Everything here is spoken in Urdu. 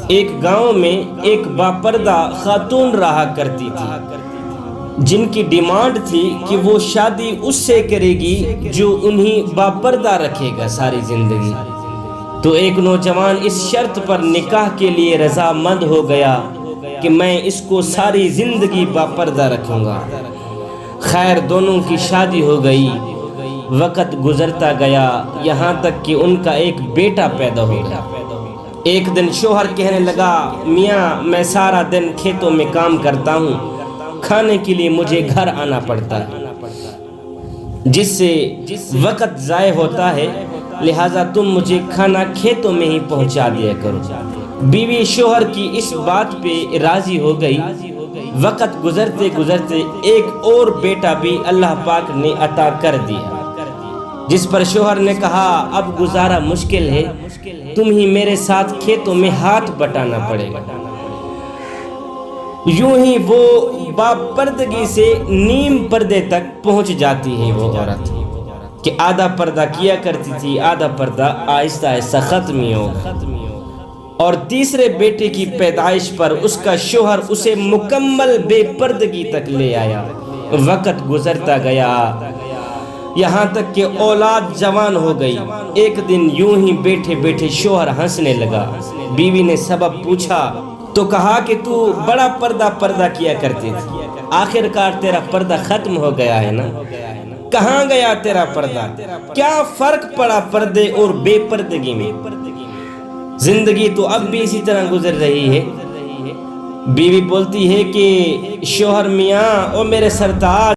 ایک گاؤں میں ایک باپردہ خاتون رہا کرتی تھی جن کی ڈیمانڈ تھی کہ وہ شادی اس سے کرے گی جو انہیں باپردہ رکھے گا ساری زندگی۔ تو ایک نوجوان اس شرط پر نکاح کے لیے رضامند ہو گیا کہ میں اس کو ساری زندگی باپردہ رکھوں گا۔ خیر دونوں کی شادی ہو گئی۔ وقت گزرتا گیا یہاں تک کہ ان کا ایک بیٹا پیدا ہو گیا۔ ایک دن شوہر کہنے لگا، میاں میں سارا دن کھیتوں میں کام کرتا ہوں، کھانے کے لیے مجھے گھر آنا پڑتا ہے، جس سے وقت ضائع ہوتا ہے، لہٰذا تم مجھے کھانا کھیتوں میں ہی پہنچا دیا کرو۔ بیوی شوہر کی اس بات پہ راضی ہو گئی۔ وقت گزرتے گزرتے ایک اور بیٹا بھی اللہ پاک نے عطا کر دیا، جس پر شوہر نے کہا اب گزارا مشکل ہے، تم ہی میرے ساتھ کھیتوں میں ہاتھ بٹانا پڑے گا۔ یوں ہی وہ باپردگی سے نیم پردے تک پہنچ جاتی ہے وہ عورت، کہ آدھا پردہ کیا کرتی تھی، آدھا پردہ آہستہ آہستہ ختم ہی ہوگا۔ اور تیسرے بیٹے کی پیدائش پر اس کا شوہر اسے مکمل بے پردگی تک لے آیا۔ وقت گزرتا گیا یہاں تک کہ اولاد جوان ہو گئی۔ ایک دن یوں ہی بیٹھے بیٹھے شوہر ہنسنے لگا۔ بیوی نے سبب پوچھا تو کہا کہ تو بڑا پردہ کیا کرتی تھی، آخر کار تیرا پردہ ختم ہو گیا ہے نا؟ کہاں گیا تیرا پردہ؟ کیا فرق پڑا پردے اور بے پردگی میں؟ زندگی تو اب بھی اسی طرح گزر رہی ہے۔ بیوی بولتی ہے کہ شوہر میاں او میرے سرتاج،